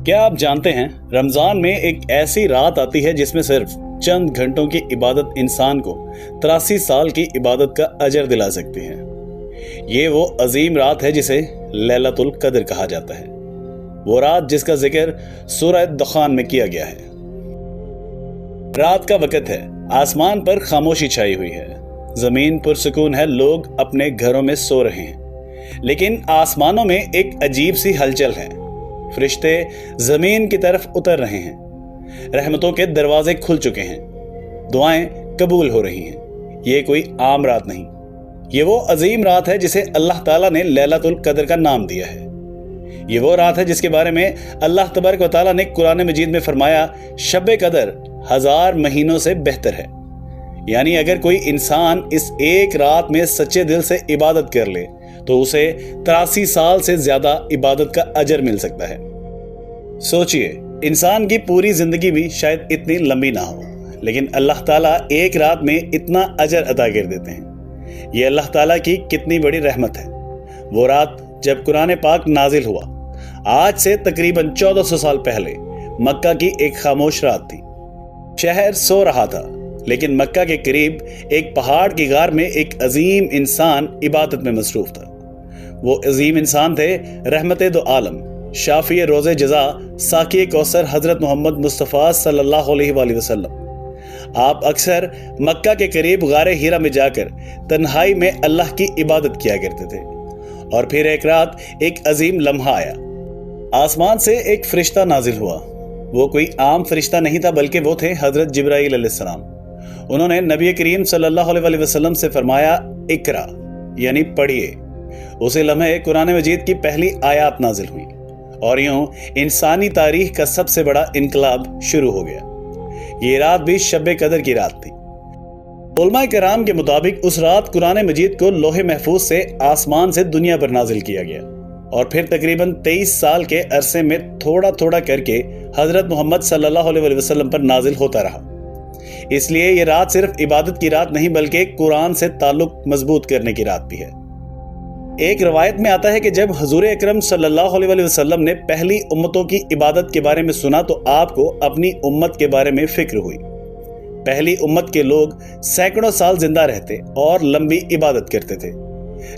کیا آپ جانتے ہیں رمضان میں ایک ایسی رات آتی ہے جس میں صرف چند گھنٹوں کی عبادت انسان کو 83 سال کی عبادت کا اجر دلا سکتی ہے۔ یہ وہ عظیم رات ہے جسے لیلۃ القدر کہا جاتا ہے، وہ رات جس کا ذکر سورہ دخان میں کیا گیا ہے۔ رات کا وقت ہے، آسمان پر خاموشی چھائی ہوئی ہے، زمین پرسکون ہے، لوگ اپنے گھروں میں سو رہے ہیں، لیکن آسمانوں میں ایک عجیب سی ہلچل ہے۔ فرشتے زمین کی طرف اتر رہے ہیں، رحمتوں کے دروازے کھل چکے ہیں، دعائیں قبول ہو رہی ہیں۔ یہ کوئی عام رات نہیں، یہ وہ عظیم رات ہے جسے اللہ تعالیٰ نے لیلۃ القدر کا نام دیا ہے۔ یہ وہ رات ہے جس کے بارے میں اللہ تبارک و تعالیٰ نے قرآن مجید میں فرمایا، شب قدر 1000 مہینوں سے بہتر ہے۔ یعنی اگر کوئی انسان اس ایک رات میں سچے دل سے عبادت کر لے تو اسے 83 سال سے زیادہ عبادت کا اجر مل سکتا ہے۔ سوچئے، انسان کی پوری زندگی بھی شاید اتنی لمبی نہ ہو، لیکن اللہ تعالیٰ ایک رات میں اتنا اجر عطا کر دیتے ہیں۔ یہ اللہ تعالیٰ کی کتنی بڑی رحمت ہے۔ وہ رات جب قرآن پاک نازل ہوا، آج سے تقریباً 1400 سال پہلے مکہ کی ایک خاموش رات تھی۔ شہر سو رہا تھا، لیکن مکہ کے قریب ایک پہاڑ کی غار میں ایک عظیم انسان عبادت میں مصروف تھا۔ وہ عظیم انسان تھے رحمت دو عالم، شافی روز جزا، ساقی کوثر حضرت محمد مصطفیٰ صلی اللہ علیہ وآلہ وسلم۔ آپ اکثر مکہ کے قریب غار ہیرا میں جا کر تنہائی میں اللہ کی عبادت کیا کرتے تھے۔ اور پھر ایک رات ایک عظیم لمحہ آیا، آسمان سے ایک فرشتہ نازل ہوا۔ وہ کوئی عام فرشتہ نہیں تھا، بلکہ وہ تھے حضرت جبرائیل علیہ السلام۔ انہوں نے نبی کریم صلی اللہ علیہ وآلہ وسلم سے فرمایا، اقرا، یعنی پڑھیے۔ اسی لمحے قرآن مجید کی پہلی آیات نازل ہوئی، اور یوں انسانی تاریخ کا سب سے بڑا انقلاب شروع ہو گیا۔ یہ رات بھی شب قدر کی رات تھی۔ علماء کرام کے مطابق اس رات قرآن مجید کو لوح محفوظ سے آسمان سے دنیا پر نازل کیا گیا، اور پھر تقریباً 23 سال کے عرصے میں تھوڑا تھوڑا کر کے حضرت محمد صلی اللہ علیہ وسلم پر نازل ہوتا رہا۔ اس لیے یہ رات صرف عبادت کی رات نہیں، بلکہ قرآن سے تعلق مضبوط کرنے کی رات بھی ہے۔ ایک روایت میں آتا ہے کہ جب حضور اکرم صلی اللہ علیہ وسلم نے پہلی امتوں کی عبادت کے بارے میں سنا تو آپ کو اپنی امت کے بارے میں فکر ہوئی۔ پہلی امت کے لوگ سینکڑوں سال زندہ رہتے اور لمبی عبادت کرتے تھے،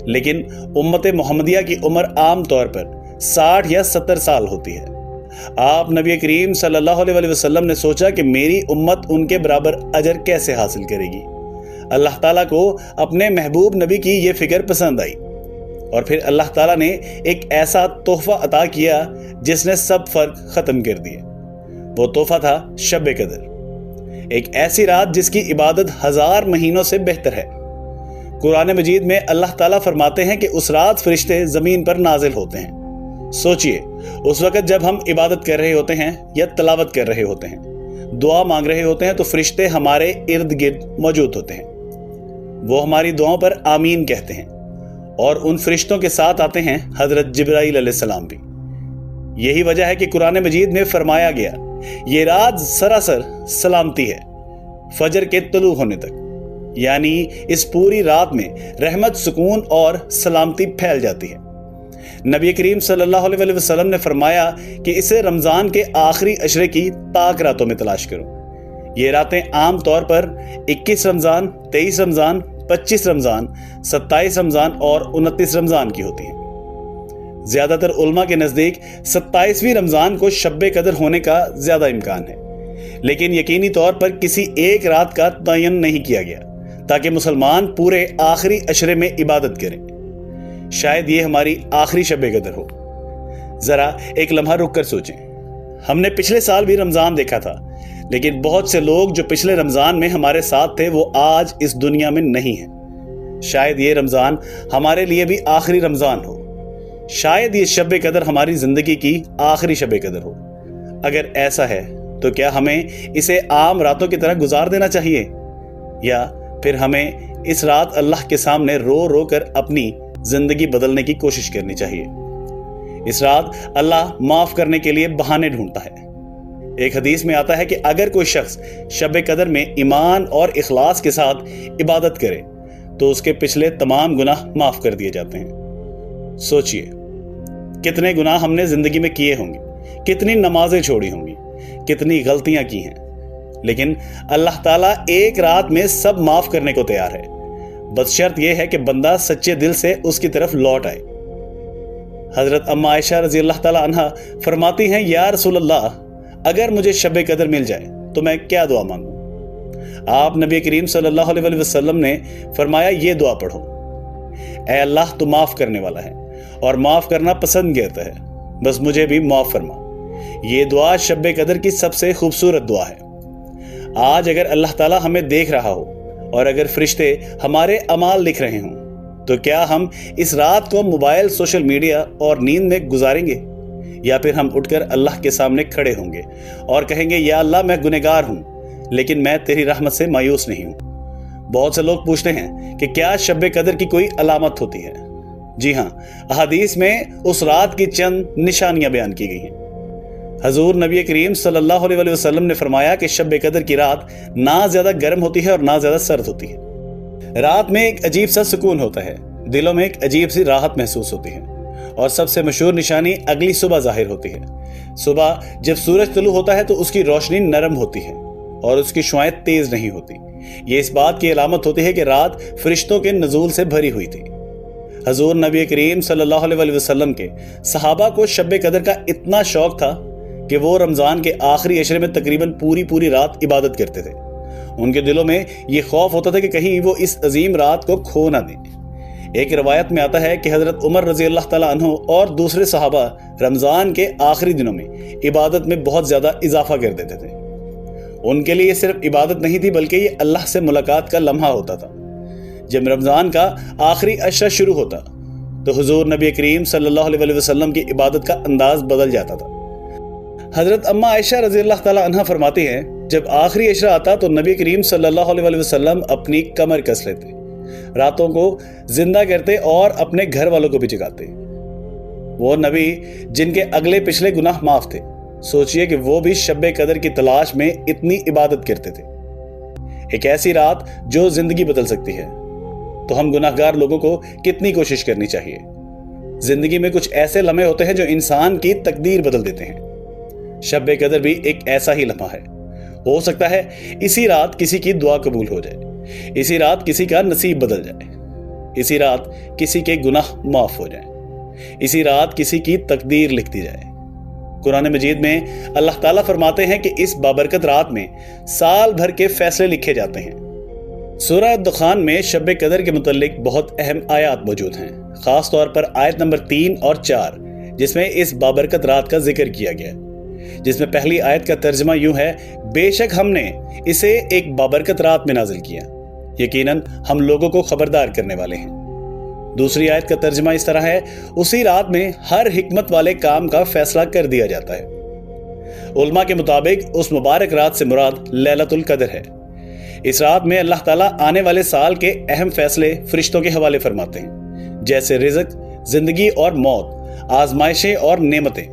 لیکن امت محمدیہ کی عمر عام طور پر 60 یا 70 سال ہوتی ہے۔ آپ نبی کریم صلی اللہ علیہ وسلم نے سوچا کہ میری امت ان کے برابر اجر کیسے حاصل کرے گی۔ اللہ تعالیٰ کو اپنے محبوب نبی کی یہ فکر پسند آئی، اور پھر اللہ تعالیٰ نے ایک ایسا تحفہ عطا کیا جس نے سب فرق ختم کر دیے۔ وہ تحفہ تھا شب قدر، ایک ایسی رات جس کی عبادت 1000 مہینوں سے بہتر ہے۔ قرآن مجید میں اللہ تعالیٰ فرماتے ہیں کہ اس رات فرشتے زمین پر نازل ہوتے ہیں۔ سوچئے، اس وقت جب ہم عبادت کر رہے ہوتے ہیں یا تلاوت کر رہے ہوتے ہیں، دعا مانگ رہے ہوتے ہیں، تو فرشتے ہمارے ارد گرد موجود ہوتے ہیں۔ وہ ہماری دعاؤں پر آمین کہتے ہیں، اور ان فرشتوں کے ساتھ آتے ہیں حضرت جبرائیل علیہ السلام بھی۔ یہی وجہ ہے کہ قرآن مجید میں فرمایا گیا، یہ رات سراسر سلامتی ہے فجر کے طلوع ہونے تک۔ یعنی اس پوری رات میں رحمت، سکون اور سلامتی پھیل جاتی ہے۔ نبی کریم صلی اللہ علیہ وسلم نے فرمایا کہ اسے رمضان کے آخری عشرے کی پاک راتوں میں تلاش کرو۔ یہ راتیں عام طور پر 21 رمضان، 23 رمضان، 25 رمضان، 27 رمضان اور 29 رمضان کی ہوتی ہیں۔ زیادہ تر علماء کے نزدیک 27ویں رمضان کو شب قدر ہونے کا زیادہ امکان ہے، لیکن یقینی طور پر کسی ایک رات کا تعین نہیں کیا گیا تاکہ مسلمان پورے آخری عشرے میں عبادت کریں۔ شاید یہ ہماری آخری شب قدر ہو۔ ذرا ایک لمحہ رک کر سوچیں، ہم نے پچھلے سال بھی رمضان دیکھا تھا، لیکن بہت سے لوگ جو پچھلے رمضان میں ہمارے ساتھ تھے وہ آج اس دنیا میں نہیں ہیں۔ شاید یہ رمضان ہمارے لیے بھی آخری رمضان ہو، شاید یہ شب قدر ہماری زندگی کی آخری شب قدر ہو۔ اگر ایسا ہے تو کیا ہمیں اسے عام راتوں کی طرح گزار دینا چاہیے، یا پھر ہمیں اس رات اللہ کے سامنے رو رو کر اپنی زندگی بدلنے کی کوشش کرنی چاہیے؟ اس رات اللہ معاف کرنے کے لیے بہانے ڈھونڈتا ہے۔ ایک حدیث میں آتا ہے کہ اگر کوئی شخص شب قدر میں ایمان اور اخلاص کے ساتھ عبادت کرے تو اس کے پچھلے تمام گناہ معاف کر دیے جاتے ہیں۔ سوچئے، کتنے گناہ ہم نے زندگی میں کیے ہوں گے، کتنی نمازیں چھوڑی ہوں گی، کتنی غلطیاں کی ہیں، لیکن اللہ تعالیٰ ایک رات میں سب معاف کرنے کو تیار ہے، بس شرط یہ ہے کہ بندہ سچے دل سے اس کی طرف لوٹ آئے۔ حضرت اما عائشہ رضی اللہ تعالیٰ عنہا فرماتی ہیں، یا رسول اللہ، اگر مجھے شب قدر مل جائے تو میں کیا دعا مانگوں؟ آپ نبی کریم صلی اللہ علیہ وسلم نے فرمایا، یہ دعا پڑھو، اے اللہ تو معاف کرنے والا ہے اور معاف کرنا پسند کرتا ہے، بس مجھے بھی معاف فرما۔ یہ دعا شب قدر کی سب سے خوبصورت دعا ہے۔ آج اگر اللہ تعالیٰ ہمیں دیکھ رہا ہو اور اگر فرشتے ہمارے اعمال لکھ رہے ہوں تو کیا ہم اس رات کو موبائل، سوشل میڈیا اور نیند میں گزاریں گے، یا پھر ہم اٹھ کر اللہ کے سامنے کھڑے ہوں گے اور کہیں گے، یا اللہ میں گنہگار ہوں لیکن میں تیری رحمت سے مایوس نہیں ہوں؟ بہت سے لوگ پوچھتے ہیں کہ کیا شب قدر کی کوئی علامت ہوتی ہے؟ جی ہاں، احادیث میں اس رات کی چند نشانیاں بیان کی گئی ہیں۔ حضور نبی کریم صلی اللہ علیہ وسلم نے فرمایا کہ شب قدر کی رات نہ زیادہ گرم ہوتی ہے اور نہ زیادہ سرد ہوتی ہے۔ رات میں ایک عجیب سا سکون ہوتا ہے، دلوں میں ایک عجیب سی راحت محسوس ہوتی ہے، اور سب سے مشہور نشانی اگلی صبح ظاہر ہوتی ہے۔ صبح جب سورج طلوع ہوتا ہے تو اس کی روشنی نرم ہوتی ہے اور اس کی شعاعیں تیز نہیں ہوتی۔ یہ اس بات کی علامت ہوتی ہے کہ رات فرشتوں کے نزول سے بھری ہوئی تھی۔ حضور نبی کریم صلی اللہ علیہ وسلم کے صحابہ کو شب قدر کا اتنا شوق تھا کہ وہ رمضان کے آخری عشرے میں تقریباً پوری رات عبادت کرتے تھے۔ ان کے دلوں میں یہ خوف ہوتا تھا کہ کہیں وہ اس عظیم رات کو کھو نہ دیں۔ ایک روایت میں آتا ہے کہ حضرت عمر رضی اللہ تعالیٰ عنہ اور دوسرے صحابہ رمضان کے آخری دنوں میں عبادت میں بہت زیادہ اضافہ کر دیتے تھے۔ ان کے لیے یہ صرف عبادت نہیں تھی بلکہ یہ اللہ سے ملاقات کا لمحہ ہوتا تھا۔ جب رمضان کا آخری عشرہ شروع ہوتا تو حضور نبی کریم صلی اللہ علیہ وسلم کی عبادت کا انداز بدل جاتا تھا۔ حضرت اما عائشہ رضی اللہ تعالیٰ عنہ فرماتی ہیں، جب آخری عشرہ آتا تو نبی کریم صلی اللہ علیہ وسلم اپنی کمر کس لیتے، راتوں کو زندہ کرتے اور اپنے گھر والوں کو بھی جگاتے۔ وہ نبی جن کے اگلے پچھلے گناہ معاف تھے، سوچئے کہ وہ بھی شب قدر کی تلاش میں اتنی عبادت کرتے تھے۔ ایک ایسی رات جو زندگی بدل سکتی ہے، تو ہم گناہ گار لوگوں کو کتنی کوشش کرنی چاہیے۔ زندگی میں کچھ ایسے لمحے ہوتے ہیں جو انسان کی تقدیر بدل دیتے ہیں۔ شب قدر بھی ایک ایسا ہی لمحہ ہے۔ ہو سکتا ہے اسی رات کسی کی دعا قبول ہو جائے، اسی رات کسی کا نصیب بدل جائے، اسی رات کسی کے گناہ معاف ہو جائیں، اسی رات کسی کی تقدیر لکھ دی جائے۔ قرآن مجید میں اللہ تعالیٰ فرماتے ہیں کہ اس بابرکت رات میں سال بھر کے فیصلے لکھے جاتے ہیں۔ سورہ دخان میں شب قدر کے متعلق بہت اہم آیات موجود ہیں، خاص طور پر آیت نمبر 3 اور 4، جس میں اس بابرکت رات کا ذکر کیا گیا ہے، جس میں پہلی آیت کا ترجمہ یوں ہے، بے شک ہم نے اسے ایک بابرکت رات میں نازل کیا، یقیناً ہم لوگوں کو خبردار کرنے والے ہیں۔ دوسری آیت کا ترجمہ اس طرح ہے، اسی رات میں ہر حکمت والے کام کا فیصلہ کر دیا جاتا ہے۔ علماء کے مطابق اس مبارک رات سے مراد لیلۃ القدر ہے۔ اس رات میں اللہ تعالیٰ آنے والے سال کے اہم فیصلے فرشتوں کے حوالے فرماتے ہیں، جیسے رزق، زندگی اور موت، آزمائشیں اور نعمتیں۔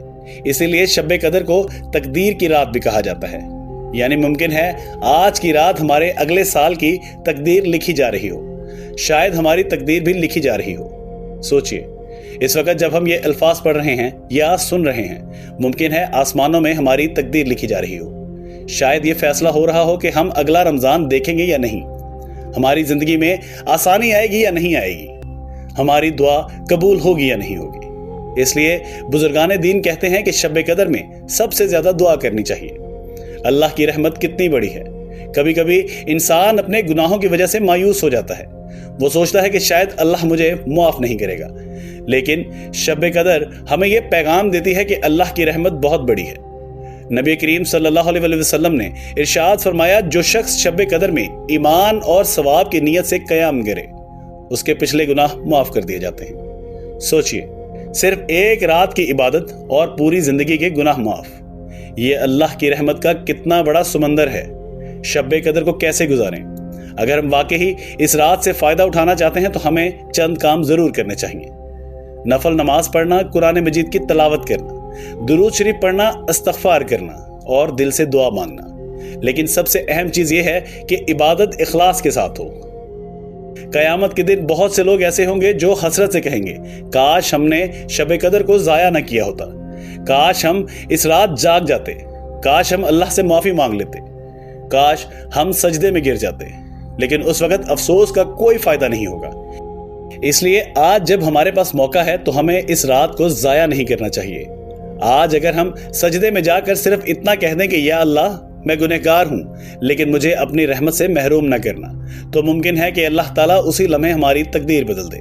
اسی لیے شب قدر کو تقدیر کی رات بھی کہا جاتا ہے، یعنی ممکن ہے آج کی رات ہمارے اگلے سال کی تقدیر لکھی جا رہی ہو، شاید ہماری تقدیر بھی لکھی جا رہی ہو۔ سوچئے، اس وقت جب ہم یہ الفاظ پڑھ رہے ہیں یا سن رہے ہیں، ممکن ہے آسمانوں میں ہماری تقدیر لکھی جا رہی ہو۔ شاید یہ فیصلہ ہو رہا ہو کہ ہم اگلا رمضان دیکھیں گے یا نہیں، ہماری زندگی میں آسانی آئے گی یا نہیں آئے گی، ہماری دعا قبول ہوگی یا نہیں ہوگی۔ اس لیے بزرگان دین کہتے ہیں کہ شب قدر میں سب سے زیادہ دعا کرنی چاہیے۔ اللہ کی رحمت کتنی بڑی ہے۔ کبھی کبھی انسان اپنے گناہوں کی وجہ سے مایوس ہو جاتا ہے، وہ سوچتا ہے کہ شاید اللہ مجھے معاف نہیں کرے گا، لیکن شب قدر ہمیں یہ پیغام دیتی ہے کہ اللہ کی رحمت بہت بڑی ہے۔ نبی کریم صلی اللہ علیہ وسلم نے ارشاد فرمایا، جو شخص شب قدر میں ایمان اور ثواب کی نیت سے قیام کرے، اس کے پچھلے گناہ معاف کر دیے جاتے ہیں۔ سوچئے، صرف ایک رات کی عبادت اور پوری زندگی کے گناہ معاف، یہ اللہ کی رحمت کا کتنا بڑا سمندر ہے۔ شب قدر کو کیسے گزاریں؟ اگر ہم واقعی اس رات سے فائدہ اٹھانا چاہتے ہیں تو ہمیں چند کام ضرور کرنے چاہیے۔ نفل نماز پڑھنا، قرآن مجید کی تلاوت کرنا، درود شریف پڑھنا، استغفار کرنا اور دل سے دعا مانگنا۔ لیکن سب سے اہم چیز یہ ہے کہ عبادت اخلاص کے ساتھ ہو۔ قیامت کے دن بہت سے لوگ ایسے ہوں گے جو حسرت سے کہیں گے، کاش ہم نے شب قدر کو ضائع نہ کیا ہوتا، کاش ہم اس رات جاگ جاتے، کاش ہم اللہ سے معافی مانگ لیتے، کاش ہم سجدے میں گر جاتے، لیکن اس وقت افسوس کا کوئی فائدہ نہیں ہوگا۔ اس لیے آج جب ہمارے پاس موقع ہے تو ہمیں اس رات کو ضائع نہیں کرنا چاہیے۔ آج اگر ہم سجدے میں جا کر صرف اتنا کہہ دیں کہ یا اللہ میں گنہگار ہوں لیکن مجھے اپنی رحمت سے محروم نہ کرنا، تو ممکن ہے کہ اللہ تعالیٰ اسی لمحے ہماری تقدیر بدل دے۔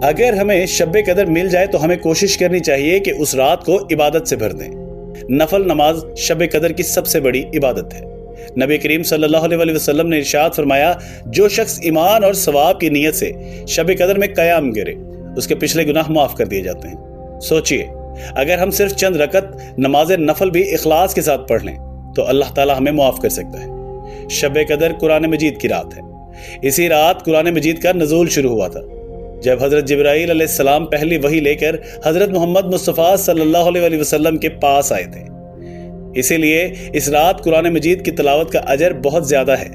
اگر ہمیں شب قدر مل جائے تو ہمیں کوشش کرنی چاہیے کہ اس رات کو عبادت سے بھر دیں۔ نفل نماز شب قدر کی سب سے بڑی عبادت ہے۔ نبی کریم صلی اللہ علیہ وسلم نے ارشاد فرمایا، جو شخص ایمان اور ثواب کی نیت سے شب قدر میں قیام کرے اس کے پچھلے گناہ معاف کر دیے جاتے ہیں۔ سوچئے، اگر ہم صرف چند رکعت نماز نفل بھی اخلاص کے ساتھ پڑھ لیں تو اللہ تعالیٰ ہمیں معاف کر سکتا ہے۔ شب قدر قرآن مجید کی رات ہے۔ اسی رات قرآن مجید کا نزول شروع ہوا تھا، جب حضرت جبرائیل علیہ السلام پہلی وحی لے کر حضرت محمد مصطفیٰ صلی اللہ علیہ وسلم کے پاس آئے تھے۔ اسی لیے اس رات قرآن مجید کی تلاوت کا اجر بہت زیادہ ہے۔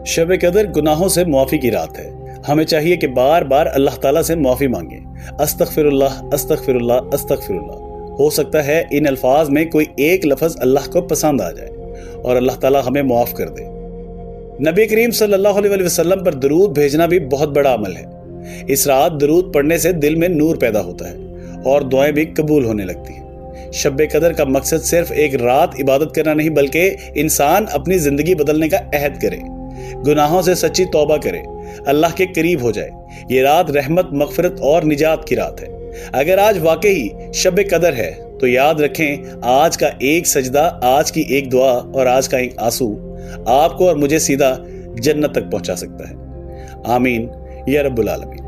شب قدر گناہوں سے معافی کی رات ہے۔ ہمیں چاہیے کہ بار بار اللہ تعالیٰ سے معافی مانگیں، استغفر اللہ استغفر اللہ استغفر اللہ۔ ہو سکتا ہے ان الفاظ میں کوئی ایک لفظ اللہ کو پسند آ جائے اور اللہ تعالیٰ ہمیں معاف کر دے۔ نبی کریم صلی اللہ علیہ وسلم پر درود بھیجنا بھی بہت بڑا عمل ہے۔ اس رات درود پڑھنے سے دل میں نور پیدا ہوتا ہے اور دعائیں بھی قبول ہونے لگتی ہیں۔ شب قدر کا مقصد صرف ایک رات عبادت کرنا نہیں بلکہ انسان اپنی زندگی بدلنے کا عہد کرے، گناہوں سے سچی توبہ کرے، اللہ کے قریب ہو جائے۔ یہ رات رحمت، مغفرت اور نجات کی رات ہے۔ اگر آج واقعی شب قدر ہے تو یاد رکھیں، آج کا ایک سجدہ، آج کی ایک دعا اور آج کا ایک آنسو آپ کو اور مجھے سیدھا جنت تک پہنچا سکتا ہے۔ آمین یا رب العالمین۔